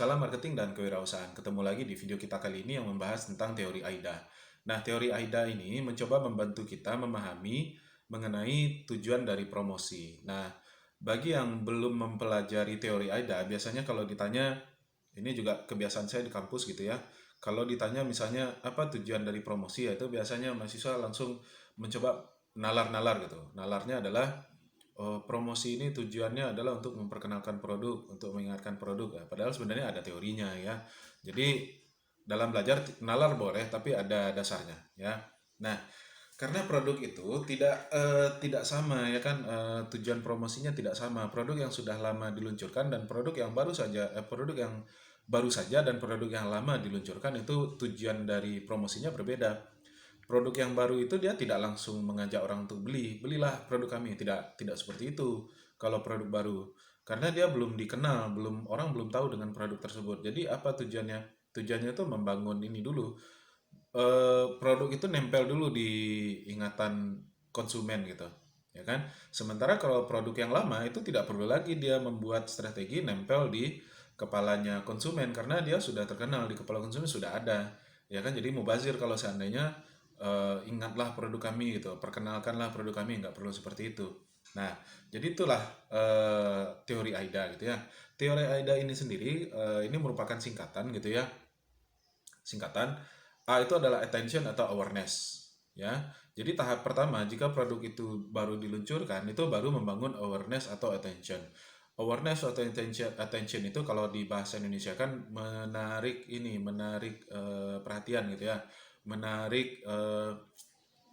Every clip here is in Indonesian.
Salam marketing dan kewirausahaan. Ketemu lagi di video kita kali ini yang membahas tentang teori AIDA. Nah, teori AIDA ini mencoba membantu kita memahami mengenai tujuan dari promosi. Nah, bagi yang belum mempelajari teori AIDA, biasanya kalau ditanya, ini juga kebiasaan saya di kampus gitu ya. Kalau ditanya misalnya apa tujuan dari promosi, ya itu biasanya mahasiswa langsung mencoba nalar-nalar gitu. Nalarnya adalah promosi ini tujuannya adalah untuk memperkenalkan produk, untuk mengingatkan produk. Ya, padahal sebenarnya ada teorinya ya. Jadi dalam belajar nalar boleh, tapi ada dasarnya ya. Nah, karena produk itu tidak sama ya kan, tujuan promosinya tidak sama. Produk yang sudah lama diluncurkan dan produk yang baru saja dan produk yang lama diluncurkan itu tujuan dari promosinya berbeda. Produk yang baru itu dia tidak langsung mengajak orang untuk belilah produk kami, tidak seperti itu. Kalau produk baru, karena dia belum dikenal, orang belum tahu dengan produk tersebut. Jadi apa tujuannya itu membangun ini dulu, produk itu nempel dulu di ingatan konsumen gitu, ya kan. Sementara kalau produk yang lama itu tidak perlu lagi dia membuat strategi nempel di kepalanya konsumen, karena dia sudah terkenal di kepala konsumen, sudah ada, ya kan. Jadi mubazir kalau seandainya ingatlah produk kami gitu, perkenalkanlah produk kami, nggak perlu seperti itu. Nah, jadi itulah teori AIDA gitu ya. Teori AIDA ini sendiri, ini merupakan singkatan gitu ya. Singkatan A itu adalah attention atau awareness ya. Jadi tahap pertama jika produk itu baru diluncurkan itu baru membangun awareness atau attention. Awareness atau attention itu kalau di bahasa Indonesia kan menarik perhatian gitu ya. Menarik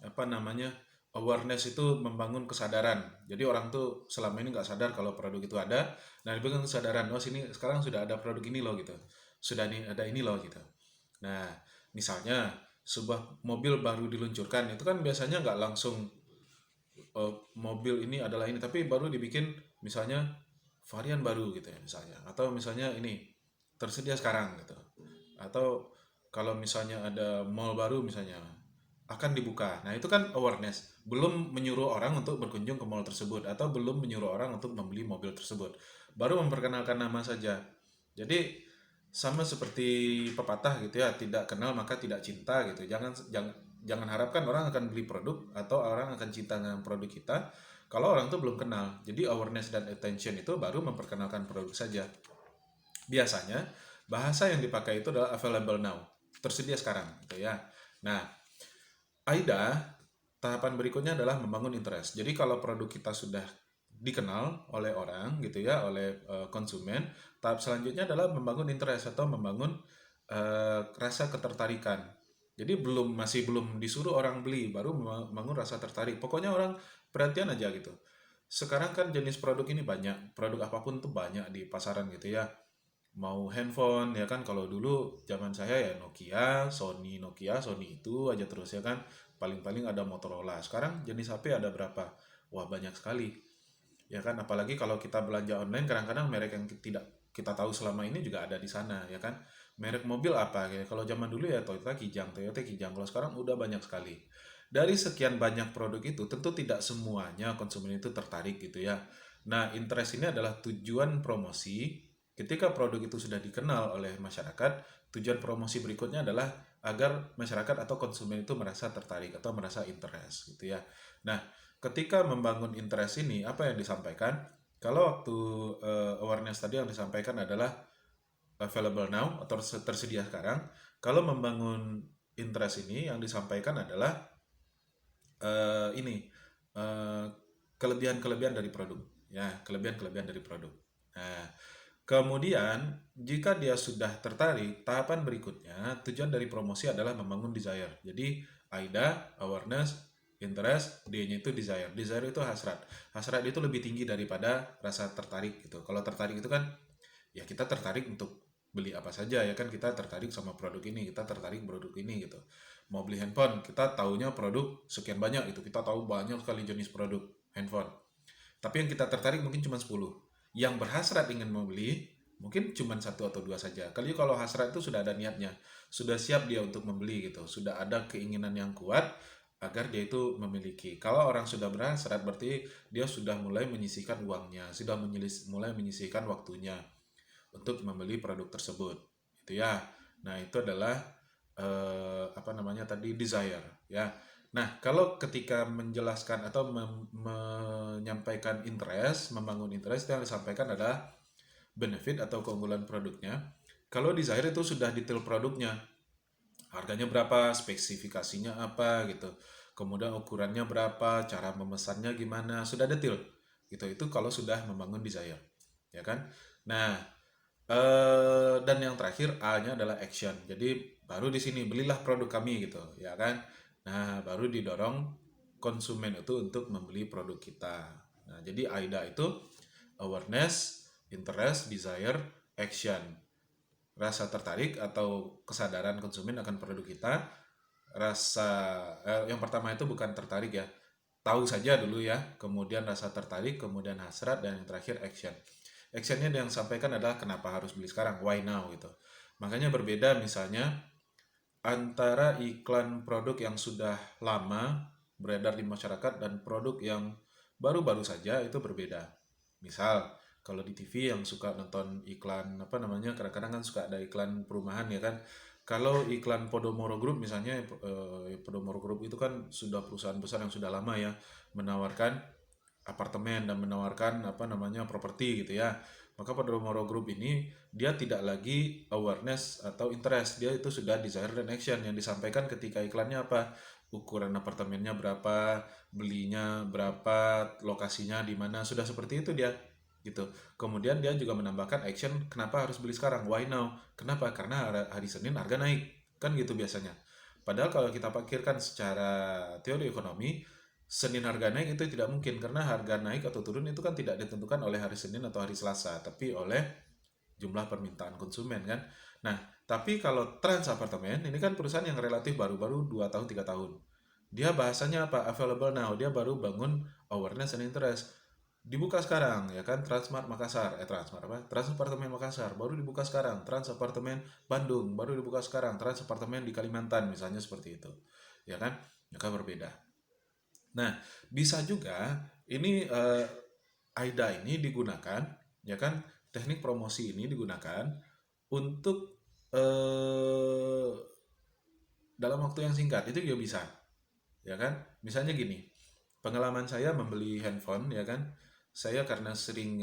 apa namanya? Awareness itu membangun kesadaran. Jadi orang tuh selama ini nggak sadar kalau produk itu ada. Nah, dibangun kesadaran, oh sini sekarang sudah ada produk ini loh gitu. Sudah ada ini loh gitu. Nah, misalnya sebuah mobil baru diluncurkan, itu kan biasanya nggak langsung mobil ini adalah ini, tapi baru dibikin misalnya varian baru gitu ya misalnya, atau misalnya ini tersedia sekarang gitu, atau kalau misalnya ada mall baru misalnya akan dibuka. Nah, itu kan awareness, belum menyuruh orang untuk berkunjung ke mall tersebut atau belum menyuruh orang untuk membeli mobil tersebut, baru memperkenalkan nama saja. Jadi sama seperti pepatah gitu ya, tidak kenal maka tidak cinta gitu. Jangan harapkan orang akan beli produk atau orang akan cinta dengan produk kita kalau orang tuh belum kenal. Jadi awareness dan attention itu baru memperkenalkan produk saja. Biasanya bahasa yang dipakai itu adalah available now, tersedia sekarang gitu ya. Nah, AIDA tahapan berikutnya adalah membangun interest. Jadi kalau produk kita sudah dikenal oleh orang gitu ya, oleh konsumen, tahap selanjutnya adalah membangun interest atau membangun rasa ketertarikan. Jadi masih belum disuruh orang beli, baru membangun rasa tertarik. Pokoknya orang perhatian aja gitu. Sekarang kan jenis produk ini banyak, produk apapun tuh banyak di pasaran gitu ya. Mau handphone ya kan, kalau dulu zaman saya ya Nokia, Sony itu aja terus ya kan. Paling-paling ada Motorola. Sekarang jenis HP ada berapa? Wah, banyak sekali. Ya kan, apalagi kalau kita belanja online kadang-kadang merek yang tidak kita tahu selama ini juga ada di sana ya kan. Merek mobil apa ya? Kalau zaman dulu ya Toyota Kijang. Kalau sekarang udah banyak sekali. Dari sekian banyak produk itu tentu tidak semuanya konsumen itu tertarik gitu ya. Nah, interest ini adalah tujuan promosi. Ketika produk itu sudah dikenal oleh masyarakat, tujuan promosi berikutnya adalah agar masyarakat atau konsumen itu merasa tertarik atau merasa interest gitu ya. Nah, ketika membangun interest ini, apa yang disampaikan? Kalau waktu awareness tadi yang disampaikan adalah available now atau tersedia sekarang. Kalau membangun interest ini yang disampaikan adalah ini eh, kelebihan-kelebihan dari produk. Ya, kelebihan-kelebihan dari produk. Nah, kemudian jika dia sudah tertarik, tahapan berikutnya tujuan dari promosi adalah membangun desire. Jadi AIDA, awareness, interest, D-nya itu desire. Desire itu hasrat. Hasrat itu lebih tinggi daripada rasa tertarik gitu. Kalau tertarik itu kan ya kita tertarik untuk beli apa saja ya kan, kita tertarik sama produk ini, kita tertarik produk ini gitu. Mau beli handphone, kita taunya produk sekian banyak itu, kita tahu banyak sekali jenis produk handphone. Tapi yang kita tertarik mungkin cuma 10. Yang berhasrat ingin membeli mungkin cuma satu atau dua saja. Kalau hasrat itu sudah ada niatnya, sudah siap dia untuk membeli gitu, sudah ada keinginan yang kuat agar dia itu memiliki. Kalau orang sudah berhasrat berarti dia sudah mulai menyisihkan uangnya, sudah mulai menyisihkan waktunya untuk membeli produk tersebut, gitu ya. Nah, itu adalah desire, ya. Nah, kalau ketika menjelaskan atau menyampaikan interest, membangun interest, yang disampaikan adalah benefit atau keunggulan produknya. Kalau desire itu sudah detail produknya, harganya berapa, spesifikasinya apa gitu, kemudian ukurannya berapa, cara memesannya gimana, sudah detail gitu. Itu kalau sudah membangun desire, ya kan. Nah, dan yang terakhir A-nya adalah action. Jadi baru di sini belilah produk kami gitu, ya kan. Nah, baru didorong konsumen itu untuk membeli produk kita. Nah, jadi AIDA itu awareness, interest, desire, action. Rasa tertarik atau kesadaran konsumen akan produk kita. Yang pertama itu bukan tertarik ya, tahu saja dulu ya, kemudian rasa tertarik, kemudian hasrat, dan yang terakhir action. Actionnya yang disampaikan adalah kenapa harus beli sekarang, why now gitu. Makanya berbeda misalnya antara iklan produk yang sudah lama beredar di masyarakat dan produk yang baru-baru saja, itu berbeda. Misal kalau di TV yang suka nonton iklan kadang-kadang kan suka ada iklan perumahan ya kan. Kalau iklan Podomoro Group misalnya, Podomoro Group itu kan sudah perusahaan besar yang sudah lama ya, menawarkan apartemen dan menawarkan properti gitu ya. Maka Podomoro Group ini dia tidak lagi awareness atau interest, dia itu sudah desire dan action. Yang disampaikan ketika iklannya apa, ukuran apartemennya berapa, belinya berapa, lokasinya di mana, sudah seperti itu dia gitu. Kemudian dia juga menambahkan action, kenapa harus beli sekarang, why now, kenapa, karena hari Senin harga naik, kan gitu biasanya. Padahal kalau kita pikirkan secara teori ekonomi, Senin harga naik itu tidak mungkin, karena harga naik atau turun itu kan tidak ditentukan oleh hari Senin atau hari Selasa, tapi oleh jumlah permintaan konsumen kan. Nah, tapi kalau Trans Apartemen ini kan perusahaan yang relatif baru-baru 2 tahun 3 tahun. Dia bahasanya apa? Available now. Dia baru bangun awareness and interest. Dibuka sekarang ya kan, Transmart Makassar, Trans Apartemen Makassar baru dibuka sekarang, Trans Apartemen Bandung baru dibuka sekarang, Trans Apartemen di Kalimantan misalnya seperti itu. Ya kan? Maka berbeda. Nah, bisa juga ini AIDA ini digunakan, ya kan, teknik promosi ini digunakan untuk dalam waktu yang singkat, itu juga bisa, ya kan. Misalnya gini, pengalaman saya membeli handphone, ya kan, saya karena sering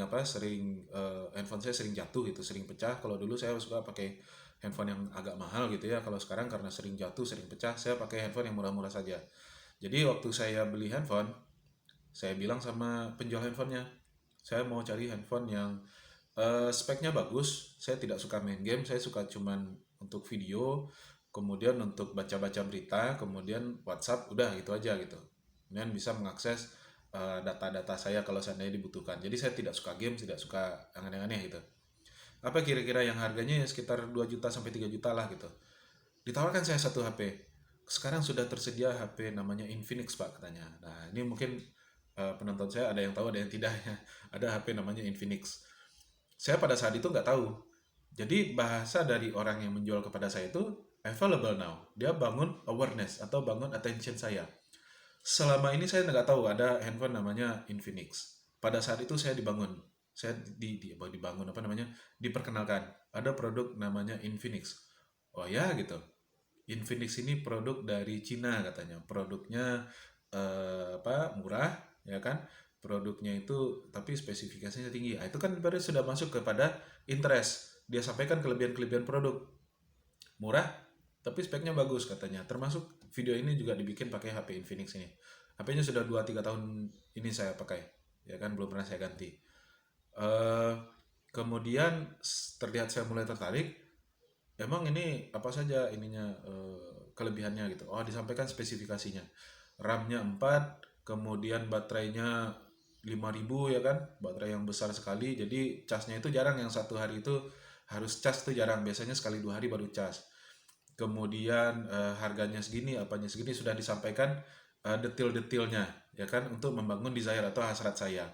handphone saya sering jatuh gitu, sering pecah. Kalau dulu saya suka pakai handphone yang agak mahal gitu ya, kalau sekarang karena sering jatuh, sering pecah, saya pakai handphone yang murah-murah saja. Jadi waktu saya beli handphone, saya bilang sama penjual handphonenya, saya mau cari handphone yang speknya bagus. Saya tidak suka main game, saya suka cuman untuk video, kemudian untuk baca-baca berita, kemudian WhatsApp, udah gitu aja gitu. Kemudian bisa mengakses data-data saya kalau seandainya dibutuhkan. Jadi saya tidak suka game, tidak suka yang aneh-aneh gitu. Apa kira-kira yang harganya ya sekitar 2 juta sampai 3 juta lah gitu. Ditawarkan saya satu HP. Sekarang sudah tersedia HP namanya Infinix Pak katanya. Nah ini mungkin penonton saya ada yang tahu, ada yang tidak ya. Ada HP namanya Infinix. Saya pada saat itu nggak tahu. Jadi bahasa dari orang yang menjual kepada saya itu available now. Dia bangun awareness atau bangun attention saya. Selama ini saya nggak tahu ada handphone namanya Infinix. Pada saat itu saya dibangun. Saya dibangun diperkenalkan. Ada produk namanya Infinix. Oh ya gitu. Infinix ini produk dari Cina katanya. Produknya murah, ya kan? Produknya itu tapi spesifikasinya tinggi. Itu kan berarti sudah masuk kepada interest. Dia sampaikan kelebihan-kelebihan produk. Murah tapi speknya bagus katanya. Termasuk video ini juga dibikin pakai HP Infinix ini. HP-nya sudah 2-3 tahun ini saya pakai. Ya kan, belum pernah saya ganti. Eh kemudian terlihat saya mulai tertarik. Emang ini apa saja ininya, kelebihannya gitu. Oh, disampaikan spesifikasinya. RAM-nya 4, kemudian baterainya 5000 ya kan. Baterai yang besar sekali. Jadi casnya itu jarang, yang satu hari itu harus cas itu jarang. Biasanya sekali 2 hari baru cas. Kemudian harganya segini, apanya segini, sudah disampaikan detail-detailnya ya kan, untuk membangun desire atau hasrat saya.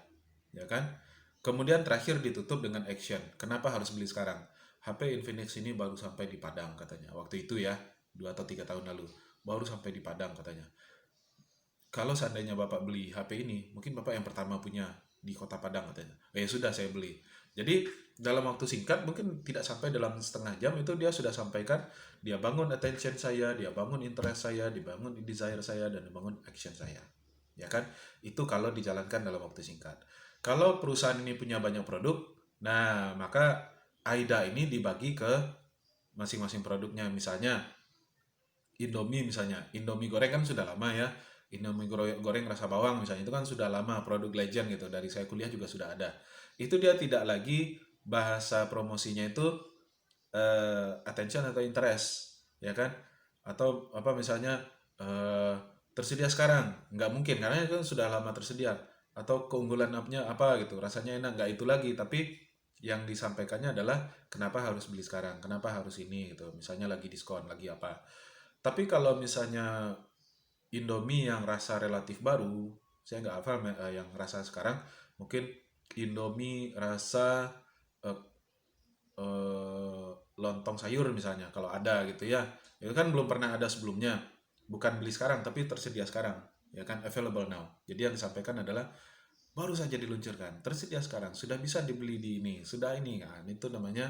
Ya kan? Kemudian terakhir ditutup dengan action. Kenapa harus beli sekarang? HP Infinix ini baru sampai di Padang katanya. Waktu itu ya, 2 atau 3 tahun lalu. Baru sampai di Padang katanya. kalau seandainya Bapak beli HP ini, mungkin Bapak yang pertama punya di Kota Padang katanya. Ya sudah saya beli. Jadi dalam waktu singkat, mungkin tidak sampai dalam setengah jam itu dia sudah sampaikan, dia bangun attention saya, dia bangun interest saya, dibangun desire saya, dan dibangun action saya. Ya kan? Itu kalau dijalankan dalam waktu singkat. Kalau perusahaan ini punya banyak produk, nah maka AIDA ini dibagi ke masing-masing produknya. Misalnya Indomie misalnya, Indomie goreng kan sudah lama ya. Indomie goreng rasa bawang misalnya itu kan sudah lama, produk legend gitu. Dari saya kuliah juga sudah ada. Itu dia tidak lagi bahasa promosinya itu attention atau interest, ya kan? Atau apa misalnya eh, tersedia sekarang, nggak mungkin karena itu kan sudah lama tersedia. Atau keunggulan upnya apa gitu, rasanya enak, nggak itu lagi. Tapi yang disampaikannya adalah kenapa harus beli sekarang, kenapa harus ini gitu. Misalnya lagi diskon, lagi apa. Tapi kalau misalnya Indomie yang rasa relatif baru, saya nggak hafal yang rasa sekarang, mungkin Indomie rasa eh, lontong sayur misalnya, kalau ada gitu ya. Itu kan belum pernah ada sebelumnya. Bukan beli sekarang, tapi tersedia sekarang. Ya kan, available now. Jadi yang disampaikan adalah baru saja diluncurkan, tersedia sekarang, sudah bisa dibeli di ini, sudah ini kan. Itu namanya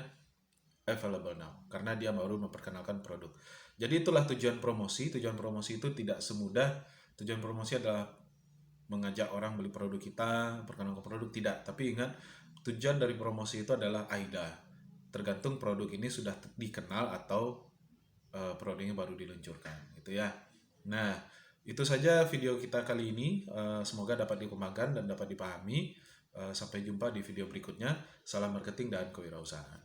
available now karena dia baru memperkenalkan produk. Jadi itulah tujuan promosi. Tujuan promosi itu tidak semudah tujuan promosi adalah mengajak orang beli produk kita, perkenalkan produk, tidak. Tapi ingat, tujuan dari promosi itu adalah AIDA. Tergantung produk ini sudah dikenal atau produknya baru diluncurkan, gitu ya. Nah, itu saja video kita kali ini. Semoga dapat dikembangkan dan dapat dipahami. Sampai jumpa di video berikutnya. Salam marketing dan kewirausahaan.